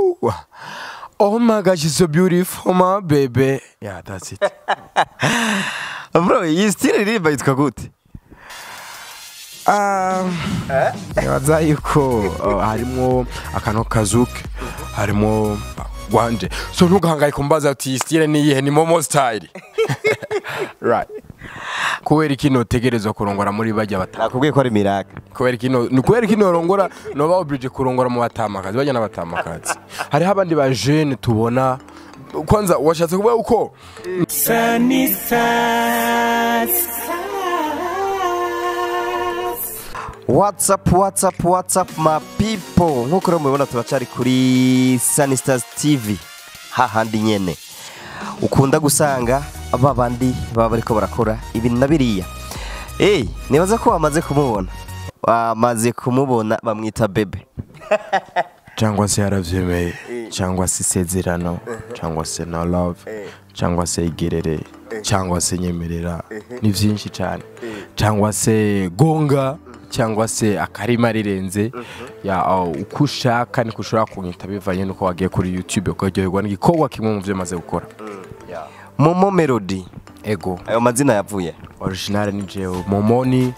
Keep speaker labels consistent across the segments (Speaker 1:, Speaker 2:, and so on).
Speaker 1: Woo! Oh my gosh, she's so beautiful, my baby. Yeah, that's it.
Speaker 2: Bro, you still ririmba yitwa gute?
Speaker 1: Nibaza yuko harimo akano kazuke, harimo gwanje. So ntugahangayika kumbaza uti style ni yihe, ni Momo style. Right. Kubera kino tegerezwa kurongora muri bajya batama.
Speaker 2: Nakubwiye ko ari miracle.
Speaker 1: Kubera kino rongora no ba oblige kurongora mu batamakazi bajya n'abatamakazi. Hari abandi ba jeune tubona kwanza washatse kuvuga uko
Speaker 2: What's up my people? Nkuko mubibona turacari kuri Sunny Stars TV. Hahandi nyene ukunda gusanga ababandi baba bariko barakora ibintu nabiriya. Nibaza ko wamaze kumubona bamwita bebe.
Speaker 1: Cyangwa se yaravyemeye, cyangwa se sezerano, cyangwa se no love, cyangwa se igerere, cyangwa se nyemerera, ni vyinshi cyane. Cyangwa se gonga, cyangwa se akarima rirenze, ya ukushaka ni kushora kunyita bivanye nuko wagiye kuri YouTube ukaryoherwa n'igikogwa kimwe mu vyo maze gukora.
Speaker 2: Momo Melody.
Speaker 1: Ego.
Speaker 2: Ayo mazina yavuye.
Speaker 1: Original ni jewe. Momo ni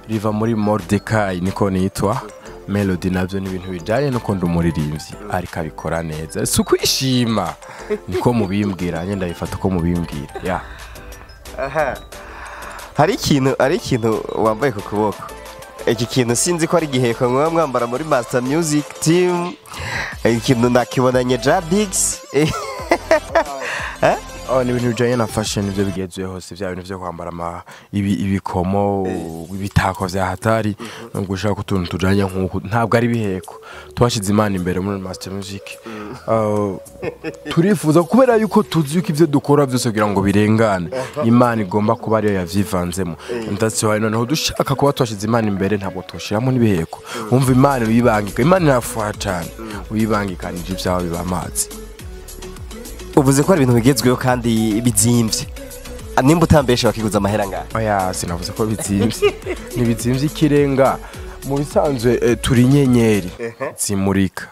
Speaker 1: riva muri Mordecai niko nitwa. Melody navyo ni ibintu bijanye no kunda umuririmbyi ariko abikora neza. Sukwishima. Niko mubimbwira, nyenda bifata ko mubimbwira. Ya.
Speaker 2: Aha. Hari ikintu wambaye ku kuboko. Iki kintu sinzi ko ari giheko mwambara muri Master Music Team. Ikintu nakibonanye Jadix.
Speaker 1: Ni ibintu bijanye na fashion ivyo bigezweho hose vya bintu vyo kwambara ibikomo ibitako vya hatari no gushaka kutuntu tujanye nkuko ntabwo ari biheko twashize Imana imbere muri Master Music. Turifuza kubera yuko tuzi yuko ivyo dukora vyose kugira ngo birengane Imana igomba kuba ariyo yavyivanzemo ndetse wayo noneho dushaka kuba twashize Imana imbere ntabwo toshiramo n'ibiheko umva Imana uyibangika Imana irafuha cyane uyibangikanije ivyaho biba amazi.
Speaker 2: Uvuze ko ari ibintu bigezweho kandi bizimvye. Nimba utambeshe bakiguza amahera ngaho.
Speaker 1: Oya sinavuze ko bizimvye. Ni bizimvye ikirenga. Mu bisanzwe turi nyenyeri zimurika.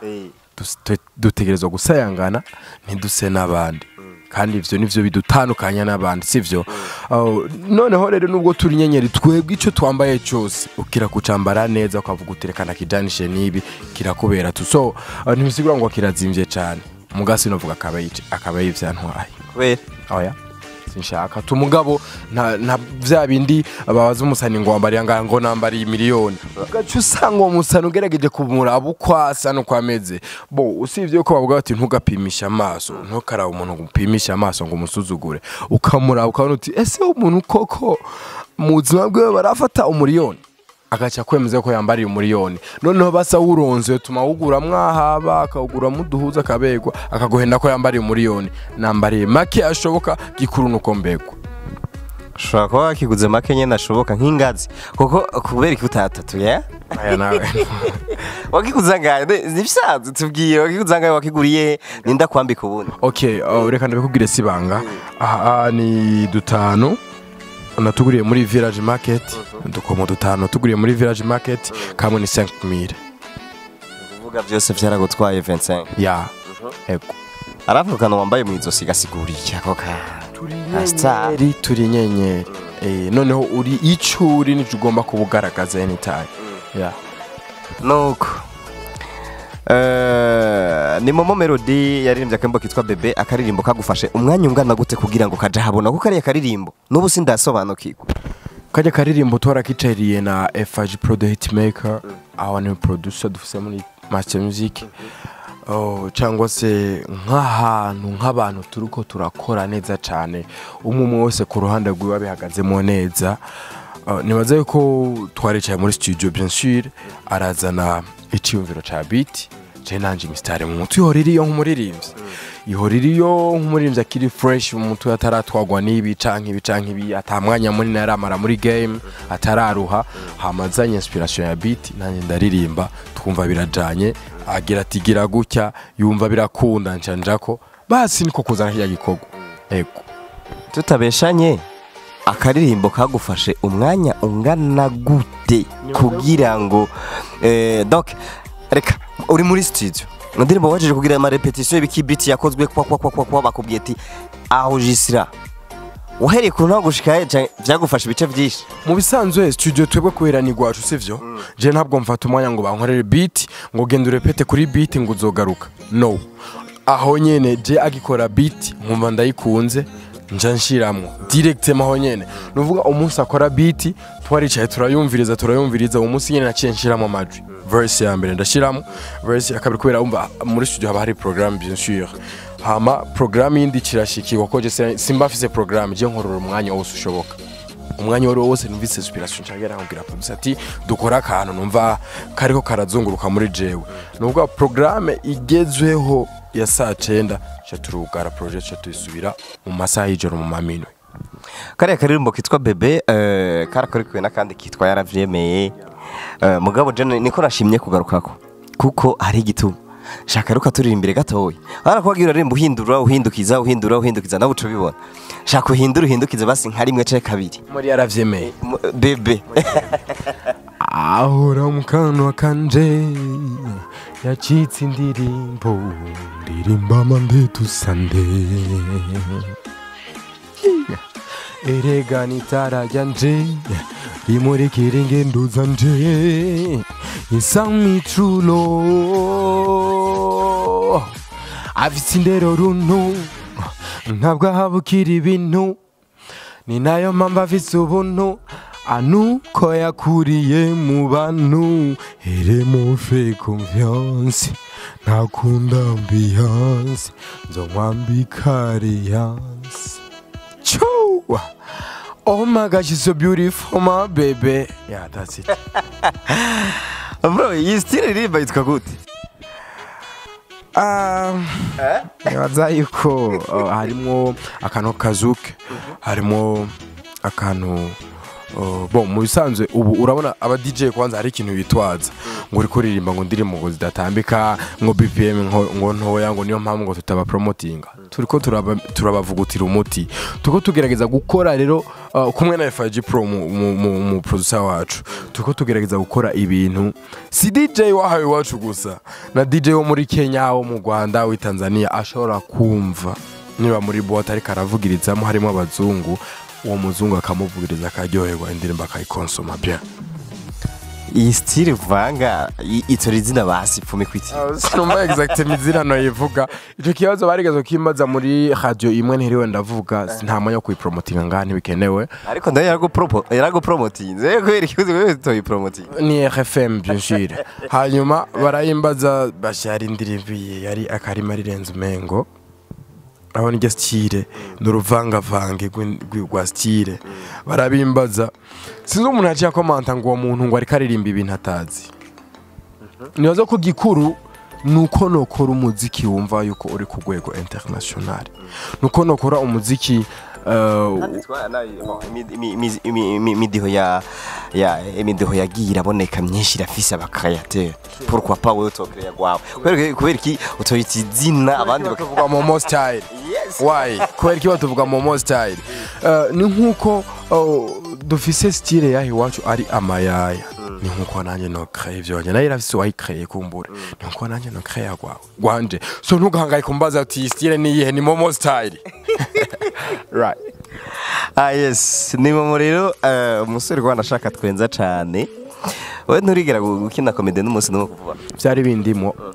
Speaker 1: Dutegerezwa gusayangana ntiduse n'abandi. Kandi ivyo nivyo bidutandukanya n'abandi sivyo. Noneho rero nubwo turi nyenyeri twebwe ico twambaye cyose ukira kucambara neza ukavuga uterekana kijanishe nibi kirakubera tu. So ntibisigura ngo kirazimvye cyane. Mugasi novuga akabaye ivyantwaye
Speaker 2: kubera
Speaker 1: oya sinshaka tumugabo nta vya bindi ababaza umusani ngo wambari ngo nambari miliyoni gacu usanga umusani ugerageje kumuraba ukwasa no kwameze bo usivye ko bavuga bati ntugapimisha amaso ntukaraba umuntu gupimisha amaso ngo umusuzugure ukamuraba ukabona uti ese umuntu koko mu buzima bwe barafata umuriyoni agacha kwemeza ko yambariye umuriyoni noneho basa uronze tuma ugura mwahaba akagura muduhuza kabegwa akagohenda ko yambariye umuriyoni nambariye make ashoboka gikuru nuko mbegwa
Speaker 2: shaka ko akiguze make nyene ashoboka nk'ingazi kuko kubera iki utatatu ya
Speaker 1: aya nawe
Speaker 2: wakiguza ngaye nibyazi tubwiye wakiguza ngaye wakiguriye ninda kwambika ubundi.
Speaker 1: Okay reka ndabikubwire sibanga ni dutano natuguriye muri Village Market dukomo dutano tuguriye muri Village Market kamwe ni 5000
Speaker 2: uvuga byose byaragutwaye 25
Speaker 1: ya ego
Speaker 2: aravuga no wambaye mu izosi gasiguriye ako ka
Speaker 1: turi nyenyeri noneho uri icuri ni ugomba kubugaragaza anytime ya
Speaker 2: nuko ni Momo Melody yaririmbye akembo kitwa bebe akaririmbo kagufashe umwanya ungana gute kugira ngo kaje habona ko kariya karirimbo nubu sindasobanukirwa
Speaker 1: kajya karirimbo tora kicariye na FG Pro the Hitmaker aho ni producer dufise muri Master Music cyangwa se nk'abantu turuko turakora neza cyane umwe wese ku ruhande rwiwe bihagazemo neza nibaza yuko twaricaye muri studio bien sûr arazana icyumviro cha beat je nanje mistare mu mutwe ihoririyo nk'umuririmbyi ihoririyo nk'umuririmbyi akiri fresh mu mutwe ataratwagwa n'ibi canke ibi atamwanya muri naramara muri game atararuha hamazanye inspiration ya beat nanje ndaririmba twumva birajanye agira ati gira gutya yumva birakunda ncanjako basi niko kuzana hirya gikogo ego
Speaker 2: tutabeshanye akaririmbo kagufashe umwanya ungana gute kugira ngo donc reka uri muri studio indirimbo wajeje kugira ama repetition y'ibiki beat yakozwe kwa bakubwiye ati aho jisira uhereye ku ntango gushika byagufasha ibice byinshi
Speaker 1: mu bisanzwe studio twebwe kuherani gwacu sivyo je ntabwo mfata umwanya ngo bankorere beat ngo genda urepete kuri beat ngo uzogaruka no aho nyene je agikora beat nkumva ndayikunze nja nshiramwo directement aho nyene nuvuga umunsi akora beat twaricaye turayumviriza umunsi nyene naciye nshiramo amajwi verse ya mbere ndashiramo verse ya kabiri kubera umva muri studio haba hari programme bien sûr hama programme yindi kirashikirwa ko je simba afise programme je nkorora umwanya wose ushoboka umwanya wose numvise inspiration cyangwa ngira producer ati dukora akantu numva kariko karazunguruka muri jewe nuvuga programme igezweho ya saa 9 turugara project tuyisubira mu masaha y'ijoro mu mamino
Speaker 2: kare karirimbo kitwa bebe karakorikwe nakandi kitwa yaravyemeye mugabo je niko nashimye kugarukako kuko ari igituma shaka ruka turi imbere gatoya arakwagira rimbo uhindukiza nawe ucubibona shaka uhindukiza basi nka rimwe cye kabiri
Speaker 1: muri yaravyemeye
Speaker 2: bebe
Speaker 1: ahora mu kanwa kanje yacitse indirimbo ndirimba mande tusande erega nitara ryanje rimurikira ingendo zanje isami trulo afite indero runtu ntabwo ahabukira ibintu ni nayo mpamvu afite ubuntu anuko yakuriye mu bantu iremo fe confiance ntakunda ambiance nzomwambika alliance. Oh my gosh, she's so beautiful, my baby. Yeah, that's it.
Speaker 2: Bro, you still ririmba yitwa gute?
Speaker 1: Nibaza yuko harimo akantu kazuke, harimo akantu bon mu bisanzwe ubu urabona aba DJ kwanza hari ikintu bitwaza ngo uri kuririmba ngo ndirimbo ngo zidatambika ngo BPM ngo ntoya ngo niyo mpamvu ngo tutaba promotinga turiko turabavugutira umuti tuko tugerageza gukora rero kumwe na FG Pro mu producer wacu tuko tugerageza gukora ibintu si DJ wahawe wacu gusa na DJ wo muri Kenya wo mu Rwanda wo Tanzania ashobora kumva niba muri boîte ari karavugirizamo harimo abazungu uwo muzungu akamuvugiriza akaryoherwa indirimbo akayikonsoma bien.
Speaker 2: Iyi style vanga itorizina basi pfume kwiti.
Speaker 1: Sinumva exactement izina no yivuga. Ico kibazo barigazo kimbaza muri radio imwe ntiriwe ndavuga nta mwanya kuyipromotinga ngani bikenewe.
Speaker 2: Ariko ndaye yarago promotinze kweri kibazo wewe toyi promoting.
Speaker 1: Ni RFM bien sûr. Hanyuma barayimbaza bashari indirimbo yari akarima rirenze umengo. Aho ni style n'uruvanga vange gwa style barabimbaza sinzo umuntu aciye komanta ngo uwo muntu ngo ari karirimba ibintu atazi nibaza ko gikuru nuko nokora umuziki wumva yuko uri ku rwego international nuko nokora umuziki
Speaker 2: imidiho yagiye iraboneka myinshi irafise abakreateur pourquoi pas wewe utokreya gwawe kubera iki utoyita izina abandi
Speaker 1: bakavuga Momo style why kubera iki batuvuga Momo style ni nkuko dufise style yahi wacu ari amayaya ni nkuko nanjye no créer vyonye nayo irafise wayi créer kumbura ni nkuko nanjye no créer gwanje so ntugahangaye kumbaza ati style ni yihe ni Momo style right.
Speaker 2: Yes, ni Momo rero umusore Rwanda ashaka twenza cyane. Wewe nturigera gukina comedy n'umunsi no kuvuga.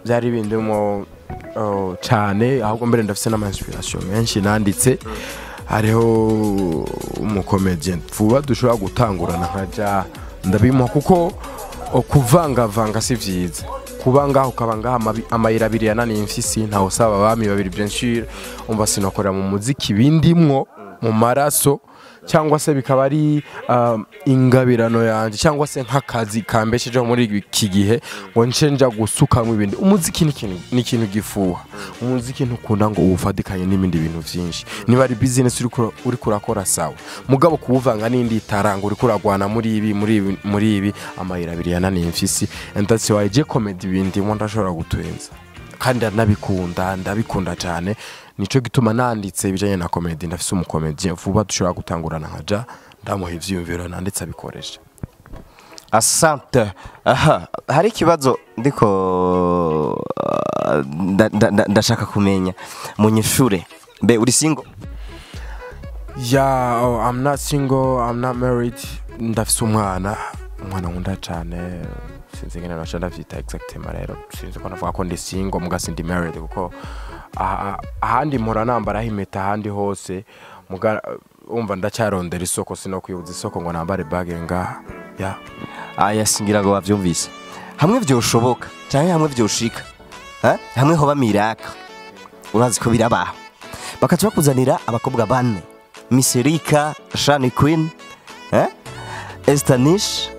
Speaker 1: Byari bindimo cyane ahubwo mbere ndafise n'ama inspiration menshi nanditse hariho umucomedian vuba dushobora gutangurana nkaja ndabimo kuko kuvanga si vyiza kubanga ukabanga amayira abiri yanani imfisi ntaho saba bami babiri bien sûr umva sinokorera mu muziki bindimwo mu maraso cyangwa se bikaba ari ingabirano yanje cyangwa se nk'akazi kambesheje muri iki gihe ngo ncenja gusukamwe ibindi umuziki ni ikintu gifuha umuziki ntukunda ngo uwufadikanye n'ibindi bintu byinshi niba ari business uri kurakora sawa mugabo kuwuvanga n'indi taranga uri kuragwana muri ibi amayira abiri yananiye imfisi and that's why je comedy ibindi mo ndashobora gutwenza kandi ndabikunda cyane nico gituma nanditse ibijanye na comedy ndafise umukomedien vuba dushobora gutangurana nkaja ndamuha ivyiyumviro nanditse abikoresha.
Speaker 2: Asante. Aha, hari kibazo ndiko ndashaka kumenya munyishure mbe uri single?
Speaker 1: Yeah, oh, I'm not single, I'm not married. Ndafise umwana nkunda cyane. Sinzi ngene nasha ndavyita exactement rero. Sinzi ko navuga ko ndi single muga sindi married kuko ahandi mpora nambara impeta ahandi hose muga umva ndacyarondera isoko sino kwibuza isoko ngo nambare bage nga. Yeah.
Speaker 2: Aya singira ngo bavyumvise. Hamwe vyoshoboka cyane hamwe vyoshika. Hamwe hoba miraka. Urazi ko birabaho. Bakaca bakuzanira abakobwa bane. Miserika, Shani Queen, Estanish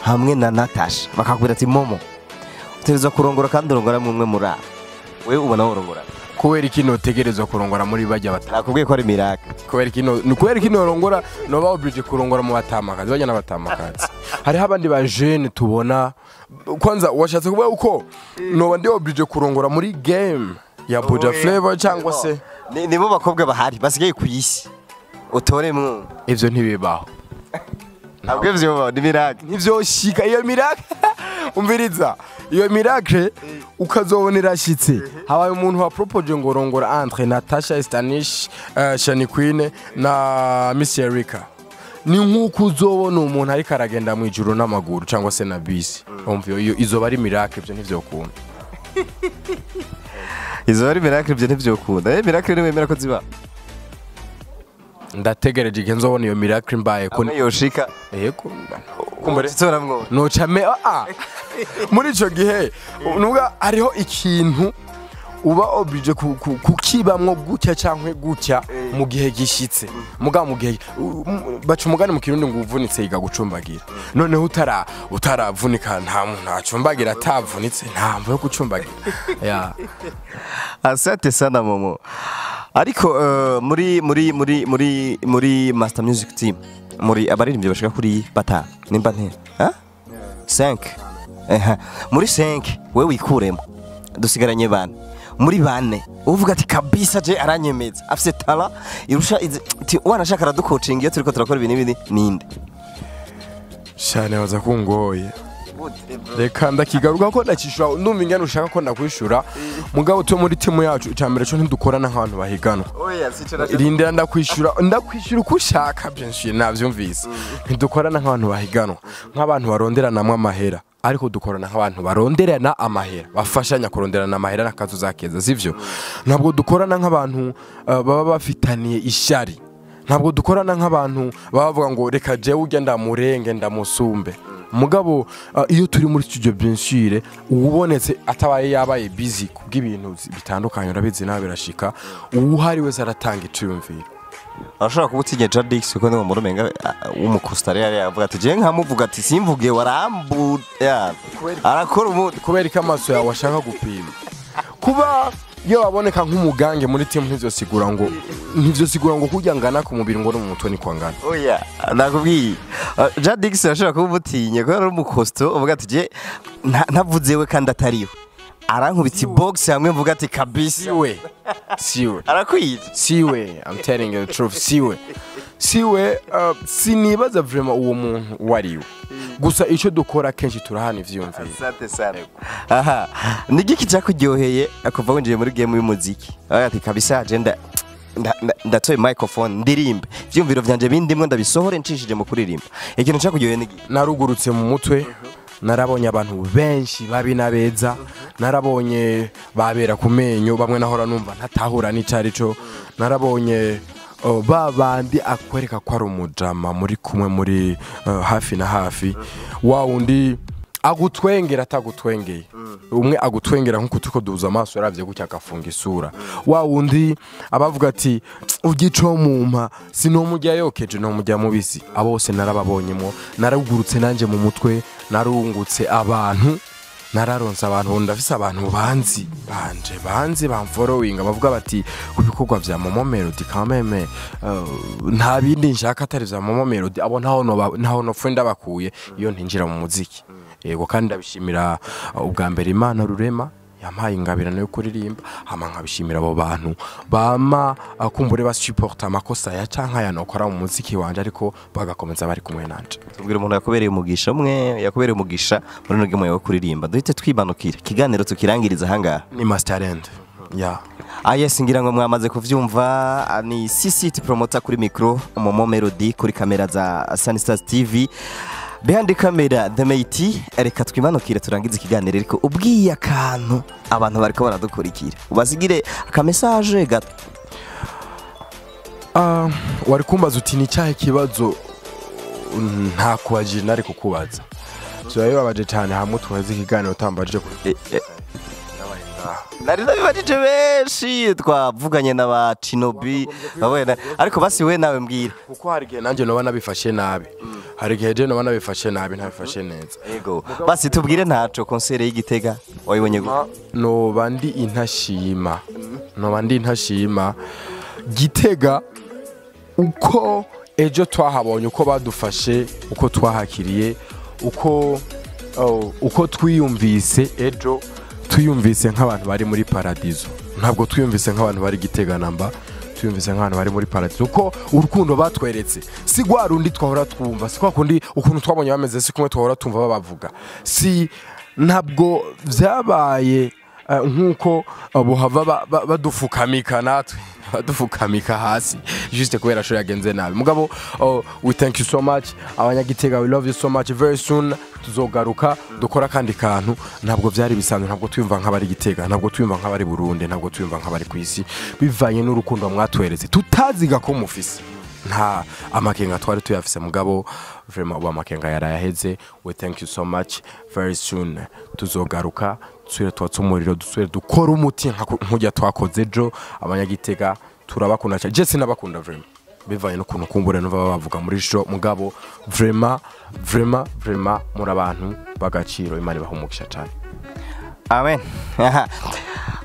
Speaker 2: hamwe na Natasha. Bakakubwira ati Momo utegereza kurongora kandi urongora mumwe muri abo. Wewe ubona urongora
Speaker 1: kubera ikino tegereza kurongora muri bajya batatu.
Speaker 2: Nakubwiye ko ari miraka.
Speaker 1: Kubera ikino rongora no ba oblige kurongora mu batamakazi bajya n'abatamakazi. Hari abandi ba jeune tubona kwanza washatse kuvuga uko no bandi oblige kurongora muri game ya Buja Flavor cyangwa se
Speaker 2: nibo bakobwa bahari basigaye kuyisi utoremwe
Speaker 1: ivyo ntibibaho.
Speaker 2: Ntabwo ivyo ni miracle
Speaker 1: nivyo shika iyo miracle umviriza iyo miracle ukazobonera shitse habaye umuntu wa propose ngo rongora entre Natasha Estanish Shani Queen na Miss Erika ni nkuko uzobona umuntu ari karagenda mu ijuru n'amaguru cyangwa se na bisi umvyo iyo izoba ari miracle ivyo ntivyo ukunda.
Speaker 2: Izo ari miracle ivyo ntivyo ukunda. Miracle ni wemera ko ziba.
Speaker 1: Ndategereje igihe nzobona iyo miracle mbaye ko
Speaker 2: yoshika
Speaker 1: yego
Speaker 2: kumbere tsoramwo
Speaker 1: no chame muri ico gihe nuga hariho ikintu uba oblige kukibamwo gutya cankwe gutya mu gihe gishitse muga mu gihe baca umugani mu kirundi ngo uvunitse yiga gucumbagira noneho utaravunika nta muntu acumbagira atavunitse nta mvo yo gucumbagira. Yeah.
Speaker 2: Asante sana Momo. Ariko muri Master Music Team muri abaririmbyi bashaka kuri batanu nimba ntera 5 muri 5 we wikuremo dusigaranye bane muri bane uvuga ati kabisa je aranyemeza afise tala irusha ati wanashaka raducoaching iyo turiko turakora ibintu ninde
Speaker 1: cyane waza kungoye reka ndakigaruka ko ndakishura ndumva ingene ushaka ko ndakwishura mugabo to muri timu yacu cyambere cyo ntidukorana nk'abantu bahiganwa. Irindira ndakwishura uko ushaka byinshi navyumvise ntidukorana nk'abantu bahiganwa nk'abantu baronderanamwe amahera ariko dukorana nk'abantu baronderana amahera bafashanya kuronderana amahera n'akazu zakeza sivyo. Ntabwo dukorana nk'abantu baba bafitaniye ishari. Ntabwo dukorana nk'abantu bavuga ngo reka je ugenda murenge ndamusumbe. Mugabo iyo turi muri studio byinshire ubonetse atabaye yabaye busy kubw'ibintu bitandukanye urabizi nawe birashika uhari wese aratanga iciyumviro.
Speaker 2: Arashaka kubutinya Jadix ko ngo murumenga umukostari yari yavuga ati je nkamuvuga ati simvuge warambu arakora umuntu
Speaker 1: kubera ikamaso yawe washaka gupima kuba iyo baboneka nk'umugange muri team ntivyosigura ngo kujya ngana ku mubiri ngo no mu mutwe ni kwangana.
Speaker 2: Oya nakubwiye Jadix arashaka kubutinye ko ari umukosto uvuga ati je ntavuzewe kandi atariho arankubita box hamwe mvuga ati kabisa siwe arakwije
Speaker 1: siwe I'm telling you the truth siwe sinibaza vraiment uwo muntu wariwe gusa ico dukora kenshi turahana ivyumvire.
Speaker 2: Asante sana. Aha nigiki cyakuryoheye akuva winjiye muri game y'umuziki ati kabisa agenda ndatoye microphone ndirimbe vyumviro vyanje bindimwe ndabisohore ncishije mu kuririmba ikintu cyakuryoheye nigi
Speaker 1: narugurutse mu mutwe narabonye abantu benshi babi nabeza narabonye babera ku menyo bamwe nahora numva ntatahura n'icari cyo narabonye babandi akwereka ko ari umujama muri kumwe muri hafi na hafi wa undi agutwengera atagutwengeye umwe agutwengera nkuko tuko duza amaso yaravye gutya akafunga isura wa undi abavuga ati ugico mumpa sinomujya yokeje no mujya mubisi abose narababonyemo naragurutse nanje mu mutwe narungutse abantu nararonse abantu ndafise abantu banzi bamfollowing bavuga bati kubikorwa vya Momo Melody kameme nta bindi nshaka atari vya Momo Melody abo ntaho no friend abakuye iyo ntinjira mu muziki yego kandi ndabishimira ubwa mbere Imana rurema yampaye ingabirano yo kuririmba hama nkabishimira abo bantu bama akumbure basupport amakosa ya canka yanokora mu muziki wanje ariko bagakomeza bari kumwe nanje.
Speaker 2: Tubwire umuntu yakubereye umugisha yakubereye umugisha muri no gemo yo kuririmba duhite twibanukira kiganiro tukirangiriza hangaha
Speaker 1: ni Master End
Speaker 2: yes ngira ngo mwamaze kuvyumva ni CCT promoter kuri micro Momo Melody kuri kamera za Sunstars TV behind the camera the mate reka twimanukire turangiza ikiganiro ariko ubwiye akantu abantu bariko baradukurikira ubasigire aka message gato.
Speaker 1: Wari kumbaza uti ni cyahe kibazo nta kubaje nari kukubaza so ayo babaje cyane hamwe tuwaze ikiganiro tambaje kuri
Speaker 2: nari nabibajije benshi twavuganye n'aba Chinobi babona ariko basi we nawe mbwira
Speaker 1: kuko hari gihe nanjye no banabifashe nabi hari gihe je no banabifashe nabi ntabifashe neza
Speaker 2: yego basi tubwire ntaco concert y'Igitega wayibonye
Speaker 1: no bandi intashima Gitega uko ejo twahabonye uko badufashe uko twahakiriye uko twiyumvise ejo tuyumvise nk'abantu bari muri paradizo ntabwo tuyumvise nk'abantu bari Gitega namba tuyumvise nk'abantu bari muri paradizo uko urukundo batweretse si gwa rundi twahora twumva si kwa kundi ukuntu twabonye bameze si kumwe twahora tumva babavuga si ntabwo vyabaye nkuko bohava badufukamika natwe badufukamika hasi juste kubera sho yagenze nabi mugabo we thank you so much abanyagitega we love you so much very soon tuzogaruka dukora kandi kantu ntabwo vyari bisanzwe ntabwo tuyumva nk'abari Gitega ntabwo tuyumva nk'abari Burundi ntabwo tuyumva nk'abari kwisi bivanye n'urukundo mwatweretse tutaziga ko mufise nta amakenga twari tuyafise mugabo vraiment uba amakenga yarayaheze we thank you so much very soon tuzogaruka tsure twatsumuriro dusure dukora umuti nkujya twakoze ejo abanyagitega turabakunda cyane je sinabakunda vraiment bivanye no kuntu kumbure no bavuga muri jo mugabo vraiment muri abantu bagaciro imana bahumugisha cyane
Speaker 2: amen.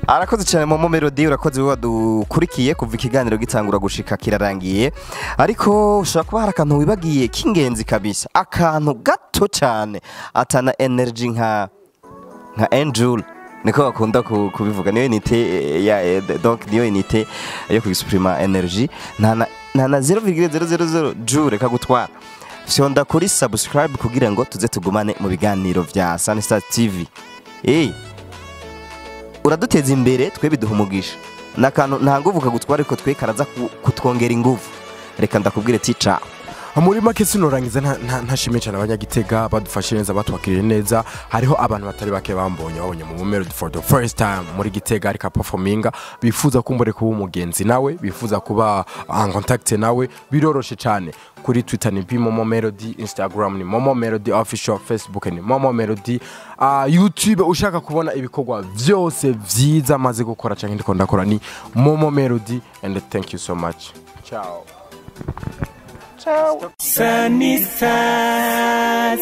Speaker 2: Arakoze cyane Momo Melody urakoze wadukurikiye kuva ikiganiro gitangura gushika kirarangiye ariko ushaka kuba harakantu wibagiye kingenzi kabisa akantu gato cyane atana energy nka Angel niko bakunda kubivuga niyo unité ya donc niyo unité yo kuexprima energy na 0,000 joule kagutwara fyonda kuri subscribe kugira ngo tuze tugumane mu biganiro vya Sunstars TV uraduteza imbere twe biduhumugisha nakantu nta nguvu kagutwara ariko twe karaza kutwongera inguvu reka ndakubwire tica
Speaker 1: muri make sinorangiza ntashimye cyane abanyagitega badufashe neza batwakiriye neza hariho abantu batari bake bambonye babonye mu Melody for the first time muri Gitega ariko performinga bifuza kumbure kuba umugenzi nawe bifuza kuba en contact nawe biroroshe cyane kuri Twitter ni Momo Melody Instagram ni Momo Melody official Facebook ni Momo Melody YouTube ushaka kubona ibikorwa byose vyiza maze gukora cyangwa ndiko ndakora ni Momo Melody and thank you so much ciao Sunny Side.